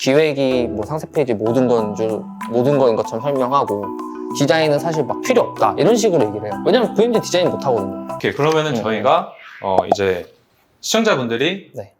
기획이 뭐 상세 페이지 모든 거인 것처럼 설명하고 디자인은 사실 막 필요 없다 이런 식으로 얘기를 해요. 왜냐면 부임들 디자인 못 하거든요. 오케이, 그러면은 저희가 이제 시청자분들이 네.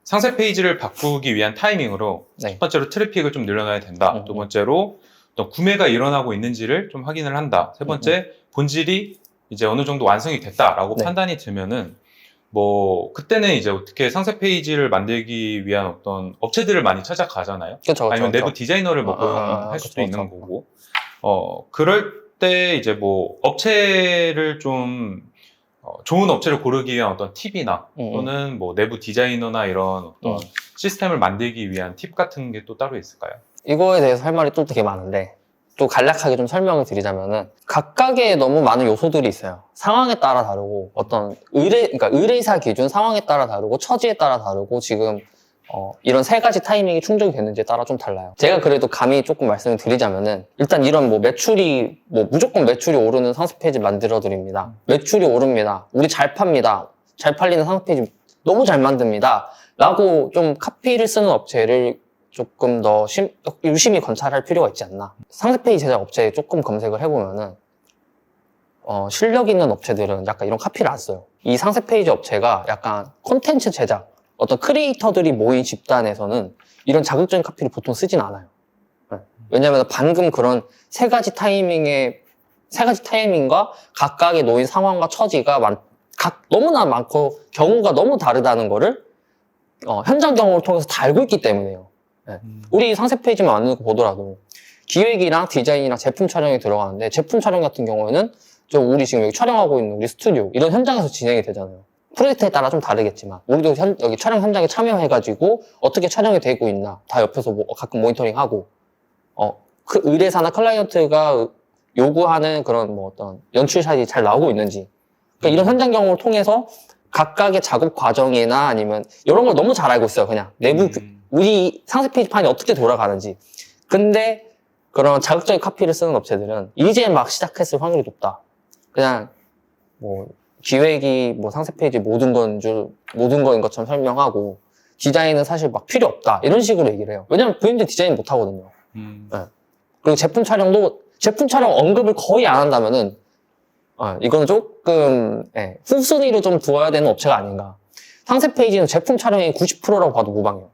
상세 페이지를 바꾸기 위한 타이밍으로 네. 첫 번째로 트래픽을 좀 늘려놔야 된다. 두 번째로 어떤 구매가 일어나고 있는지를 좀 확인을 한다. 세 번째, 본질이 이제 어느 정도 완성이 됐다라고 네. 판단이 들면은 뭐 그때는 이제 어떻게 상세 페이지를 만들기 위한 어떤 업체들을 많이 찾아가잖아요. 그쵸, 아니면 내부 그쵸. 디자이너를 뭐 고용할 수도 그쵸, 있는 그쵸. 거고. 그럴 때 이제 뭐 업체를 좀 좋은 업체를 고르기 위한 어떤 팁이나 또는 뭐 내부 디자이너나 이런 어떤 시스템을 만들기 위한 팁 같은 게 또 따로 있을까요? 이거에 대해서 할 말이 또 되게 많은데 또 간략하게 좀 설명을 드리자면은 각각의 너무 많은 요소들이 있어요. 상황에 따라 다르고 어떤 그러니까 의뢰사 기준 상황에 따라 다르고 처지에 따라 다르고 지금 이런 세 가지 타이밍이 충족이 됐는지에 따라 좀 달라요. 제가 그래도 감히 조금 말씀을 드리자면은 일단 이런 뭐 매출이 뭐 무조건 매출이 오르는 상세 페이지 만들어 드립니다. 매출이 오릅니다. 우리 잘 팝니다. 잘 팔리는 상세 페이지 너무 잘 만듭니다. 라고 좀 카피를 쓰는 업체를 조금 더 유심히 관찰할 필요가 있지 않나. 상세 페이지 제작 업체에 조금 검색을 해보면은 실력 있는 업체들은 약간 이런 카피를 안 써요. 이 상세 페이지 업체가 약간 콘텐츠 제작 어떤 크리에이터들이 모인 집단에서는 이런 자극적인 카피를 보통 쓰진 않아요. 왜냐하면 방금 그런 세 가지 타이밍과 각각의 놓인 상황과 처지가 너무나 많고 경우가 너무 다르다는 거를 현장 경험을 통해서 다 알고 있기 때문에요. 우리 상세 페이지만 만드는 거 보더라도 기획이랑 디자인이랑 제품 촬영이 들어가는데 제품 촬영 같은 경우에는 우리 지금 여기 촬영하고 있는 우리 스튜디오 이런 현장에서 진행이 되잖아요. 프로젝트에 따라 좀 다르겠지만 우리도 여기 촬영 현장에 참여해가지고 어떻게 촬영이 되고 있나 다 옆에서 가끔 모니터링하고 그 의뢰사나 클라이언트가 요구하는 그런 뭐 어떤 연출샷이 잘 나오고 있는지 그러니까 이런 현장 경험을 통해서 각각의 작업 과정이나 아니면 이런 걸 너무 잘 알고 있어요. 그냥 내부 우리 상세 페이지판이 어떻게 돌아가는지. 근데 그런 자극적인 카피를 쓰는 업체들은 이제 막 시작했을 확률이 높다. 그냥 뭐 기획이 뭐 상세 페이지 모든 거인 것처럼 설명하고 디자인은 사실 막 필요 없다 이런 식으로 얘기를 해요. 왜냐면 부임들 디자인 못 하거든요. 네. 그리고 제품 촬영 언급을 거의 안 한다면은 이거는 조금 후순위로 좀 두어야 되는 업체가 아닌가. 상세 페이지는 제품 촬영이 90%라고 봐도 무방해요.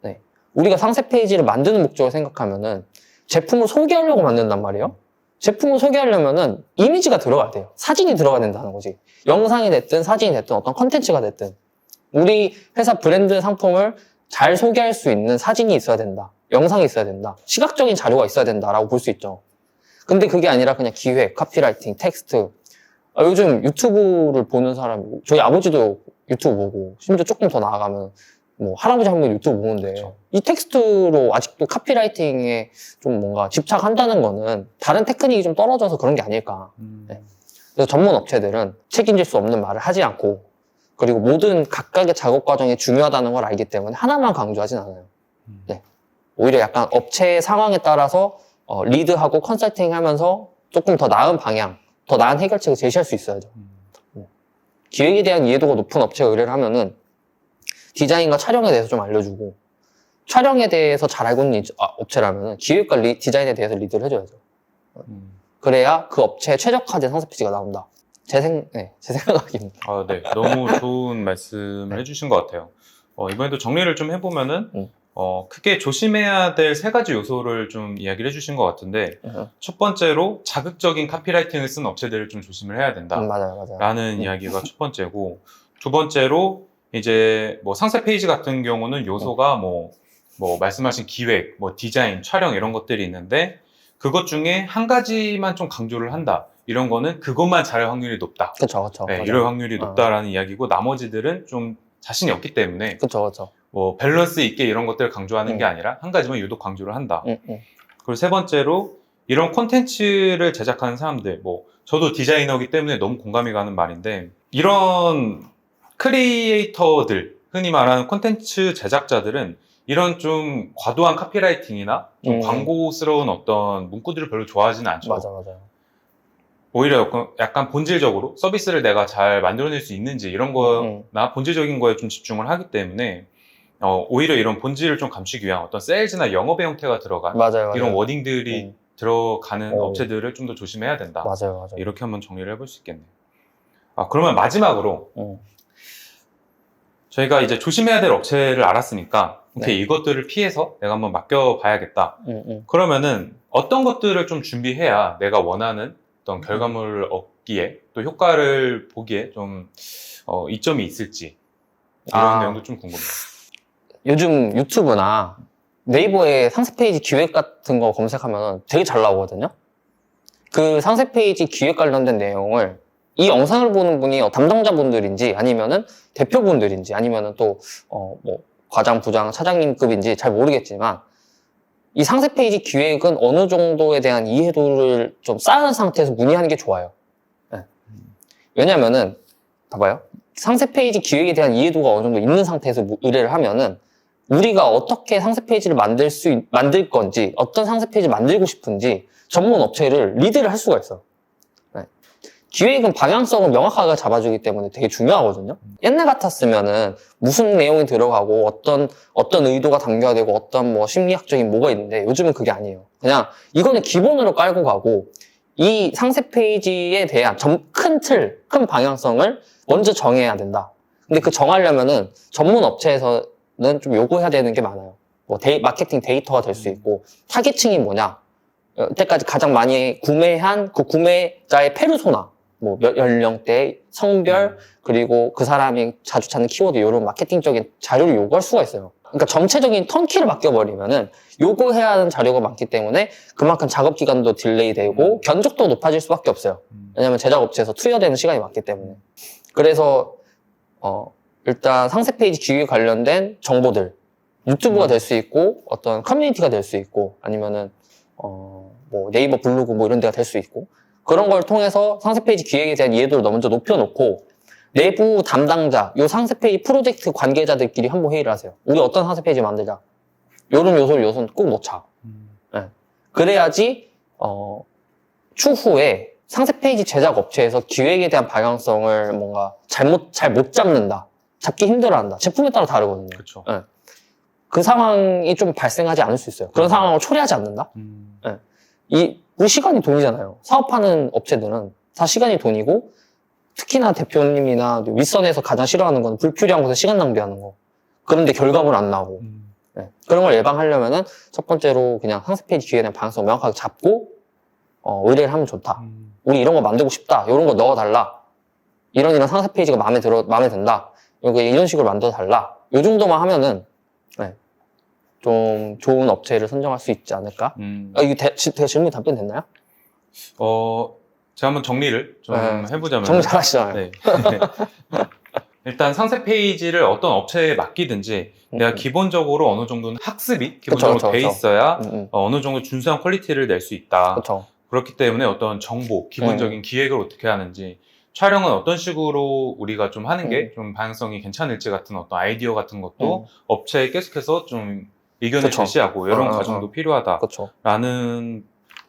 네. 우리가 상세 페이지를 만드는 목적을 생각하면은 제품을 소개하려고 만든단 말이에요. 제품을 소개하려면은 이미지가 들어가야 돼요. 사진이 들어가야 된다는 거지. 영상이 됐든 사진이 됐든 어떤 컨텐츠가 됐든 우리 회사 브랜드 상품을 잘 소개할 수 있는 사진이 있어야 된다. 영상이 있어야 된다. 시각적인 자료가 있어야 된다라고 볼 수 있죠. 근데 그게 아니라 그냥 기획, 카피라이팅, 텍스트. 요즘 유튜브를 보는 사람이 저희 아버지도 유튜브 보고 심지어 조금 더 나아가면 뭐 할아버지 한 분 유튜브 보는데 그쵸. 이 텍스트로 아직도 카피라이팅에 좀 뭔가 집착한다는 거는 다른 테크닉이 좀 떨어져서 그런 게 아닐까. 네. 그래서 전문 업체들은 책임질 수 없는 말을 하지 않고 그리고 모든 각각의 작업 과정이 중요하다는 걸 알기 때문에 하나만 강조하진 않아요. 네. 오히려 약간 업체의 상황에 따라서 리드하고 컨설팅 하면서 조금 더 나은 방향, 더 나은 해결책을 제시할 수 있어야죠. 기획에 대한 이해도가 높은 업체가 의뢰를 하면은 디자인과 촬영에 대해서 좀 알려주고 촬영에 대해서 잘 알고 있는 업체라면은 기획과 디자인에 대해서 리드를 해줘야죠. 그래야 그 업체에 최적화된 상세 페이지가 나온다. 제 생각입니다. 네. 너무 좋은 말씀을 해주신 것 같아요. 이번에도 정리를 좀 해보면은, 크게 조심해야 될 세 가지 요소를 좀 이야기를 해주신 것 같은데, 첫 번째로 자극적인 카피라이팅을 쓴 업체들을 좀 조심을 해야 된다. 맞아요. 라는 이야기가 첫 번째고, 두 번째로, 이제 뭐 상세 페이지 같은 경우는 요소가 뭐 말씀하신 기획, 뭐 디자인, 촬영 이런 것들이 있는데, 그것 중에 한 가지만 좀 강조를 한다. 이런 거는 그것만 잘할 확률이 높다. 그쵸. 네, 이럴 확률이 높다라는 이야기고 나머지들은 좀 자신이 없기 때문에 그쵸. 뭐 밸런스 있게 이런 것들을 강조하는 게 아니라 한 가지만 유독 강조를 한다. 그리고 세 번째로 이런 콘텐츠를 제작하는 사람들, 뭐 저도 디자이너이기 때문에 너무 공감이 가는 말인데 이런 크리에이터들, 흔히 말하는 콘텐츠 제작자들은 이런 좀 과도한 카피라이팅이나 좀 광고스러운 어떤 문구들을 별로 좋아하지는 않죠. 맞아요. 오히려 약간 본질적으로 서비스를 내가 잘 만들어낼 수 있는지 이런 거나 본질적인 거에 좀 집중을 하기 때문에 오히려 이런 본질을 좀 감추기 위한 어떤 세일즈나 영업의 형태가 들어간 맞아요. 이런 워딩들이 들어가는 오. 업체들을 좀 더 조심해야 된다. 맞아요. 이렇게 한번 정리를 해볼 수 있겠네요. 그러면 마지막으로 저희가 이제 조심해야 될 업체를 알았으니까 오케이, 이것들을 피해서 내가 한번 맡겨봐야겠다. 그러면은 어떤 것들을 좀 준비해야 내가 원하는 어떤 결과물을 얻기에 또 효과를 보기에 좀 이점이 있을지 이런 내용도 좀 궁금해요. 요즘 유튜브나 네이버에 상세 페이지 기획 같은 거 검색하면 되게 잘 나오거든요. 그 상세 페이지 기획 관련된 내용을 이 영상을 보는 분이 담당자분들인지 아니면은 대표분들인지 아니면은 또 뭐 과장, 부장, 차장님급인지 잘 모르겠지만 이 상세 페이지 기획은 어느 정도에 대한 이해도를 좀 쌓은 상태에서 문의하는 게 좋아요. 네. 왜냐면은 봐봐요. 상세 페이지 기획에 대한 이해도가 어느 정도 있는 상태에서 의뢰를 하면은 우리가 어떻게 상세 페이지를 만들 건지, 어떤 상세 페이지를 만들고 싶은지 전문 업체를 리드를 할 수가 있어요. 네. 기획은 방향성을 명확하게 잡아주기 때문에 되게 중요하거든요. 옛날 같았으면은 무슨 내용이 들어가고 어떤 의도가 담겨야 되고 어떤 뭐 심리학적인 뭐가 있는데 요즘은 그게 아니에요. 그냥 이거는 기본으로 깔고 가고 이 상세 페이지에 대한 큰 방향성을 먼저 정해야 된다. 근데 그 정하려면은 전문 업체에서는 좀 요구해야 되는 게 많아요. 뭐 마케팅 데이터가 될 수 있고 타겟층이 뭐냐, 여태까지 가장 많이 구매한 그 구매자의 페르소나, 뭐 연령대, 성별, 그리고 그 사람이 자주 찾는 키워드 이런 마케팅적인 자료를 요구할 수가 있어요. 그러니까 전체적인 턴키를 맡겨버리면은 요구해야 하는 자료가 많기 때문에 그만큼 작업 기간도 딜레이 되고 견적도 높아질 수밖에 없어요. 왜냐면 제작업체에서 투여되는 시간이 많기 때문에. 그래서 일단 상세 페이지 기획 관련된 정보들, 유튜브가 될 수 있고 어떤 커뮤니티가 될 수 있고 아니면은 뭐 네이버 블로그 뭐 이런 데가 될 수 있고 그런 걸 통해서 상세 페이지 기획에 대한 이해도를 먼저 높여놓고 내부 담당자, 요 상세 페이지 프로젝트 관계자들끼리 한번 회의를 하세요. 우리 어떤 상세 페이지 만들자. 요런 요소는 꼭 넣자. 네. 그래야지 추후에 상세 페이지 제작 업체에서 기획에 대한 방향성을 뭔가 잘 못 잡는다. 잡기 힘들어한다. 제품에 따라 다르거든요. 그렇죠. 네. 그 상황이 좀 발생하지 않을 수 있어요. 그런 상황을 초래하지 않는다. 네. 우리 시간이 돈이잖아요. 사업하는 업체들은 다 시간이 돈이고 특히나 대표님이나 윗선에서 가장 싫어하는 건 불필요한 곳에 시간 낭비하는 거. 그런데 결과물 안 나오고. 네. 그런 걸 예방하려면은 첫 번째로 그냥 상세 페이지 기획에 대한 방향성 명확하게 잡고 의뢰를 하면 좋다. 우리 이런 거 만들고 싶다. 이런 거 넣어달라. 이런 상세 페이지가 마음에 든다. 이런 식으로 만들어달라. 이 정도만 하면은 네. 좀 좋은 업체를 선정할 수 있지 않을까? 이게 제가 질문이 답변됐나요? 제가 한번 정리를 좀 해보자면. 정리 잘하시잖아요. 네. 일단 상세 페이지를 어떤 업체에 맡기든지 내가 기본적으로 어느 정도는 학습이 기본적으로 돼 있어야 어느 정도 준수한 퀄리티를 낼 수 있다. 그쵸. 그렇기 때문에 어떤 정보, 기본적인 기획을 어떻게 하는지, 촬영은 어떤 식으로 우리가 좀 하는 게 좀 방향성이 괜찮을지 같은 어떤 아이디어 같은 것도 업체에 계속해서 좀 의견을 그쵸. 제시하고 이런 과정도 필요하다라는 그쵸.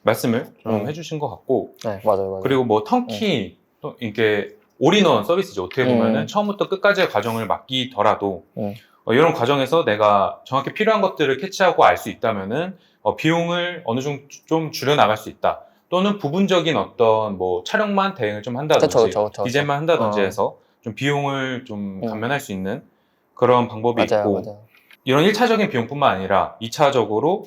말씀을 좀 해주신 것 같고, 네, 맞아요. 그리고 뭐 턴키, 또 이게 올인원 서비스죠. 어떻게 보면은 처음부터 끝까지의 과정을 맡기더라도 이런 과정에서 내가 정확히 필요한 것들을 캐치하고 알 수 있다면은 비용을 어느 정도 좀 줄여 나갈 수 있다. 또는 부분적인 어떤 뭐 촬영만 대행을 좀 한다든지 그쵸. 디자인만 한다든지 해서 좀 비용을 좀 감면할 수 있는 그런 방법이 있고, 이런 1차적인 비용뿐만 아니라 2차적으로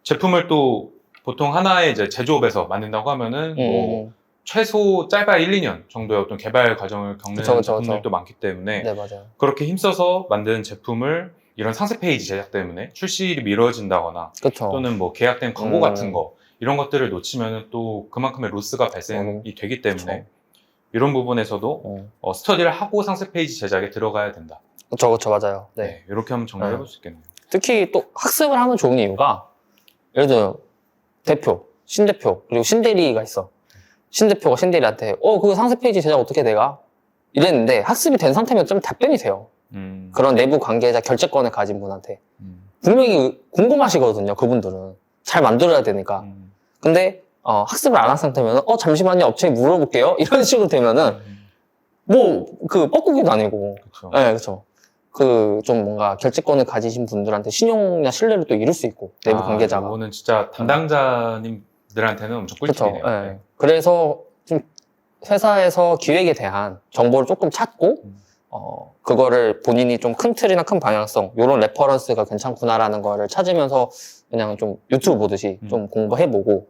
제품을 또 보통 하나의 이제 제조업에서 만든다고 하면은 뭐 최소 짧아야 1, 2년 정도의 어떤 개발 과정을 겪는 제품들도 많기 때문에 네, 맞아요. 그렇게 힘써서 만든 제품을 이런 상세 페이지 제작 때문에 출시일이 미뤄진다거나 또는 뭐 계약된 광고 같은 거 이런 것들을 놓치면 또 그만큼의 로스가 발생이 되기 때문에 이런 부분에서도 스터디를 하고 상세 페이지 제작에 들어가야 된다. 그쵸, 맞아요. 네, 이렇게 한번 정리해 볼 수 있겠네요. 특히 또 학습을 하면 좋은 이유가 예를 들어 대표, 신대표, 그리고 신대리가 있어. 신대표가 신대리한테 그 상세 페이지 제작 어떻게 내가? 이랬는데 학습이 된 상태면 좀 답변이 돼요. 그런 내부 관계자 결재권을 가진 분한테 분명히 궁금하시거든요. 그분들은 잘 만들어야 되니까. 근데 학습을 안 한 상태면 잠시만요, 업체에 물어볼게요. 이런 식으로 되면은 뭐 그 뻐꾸기도 아니고. 그쵸. 네, 그렇죠. 그 좀 뭔가 결제권을 가지신 분들한테 신용이나 신뢰를 또 잃을 수 있고 내부 관계자가. 이거는 진짜 담당자님들한테는 엄청 그렇죠. 꿀팁이네요. 예. 그래서 좀 회사에서 기획에 대한 정보를 조금 찾고 그거를 본인이 좀 큰 틀이나 큰 방향성 이런 레퍼런스가 괜찮구나라는 거를 찾으면서 그냥 좀 유튜브 보듯이 좀 공부해보고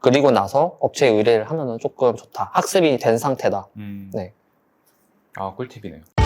그리고 나서 업체에 의뢰를 하면은 조금 좋다. 학습이 된 상태다. 네. 네. 꿀팁이네요.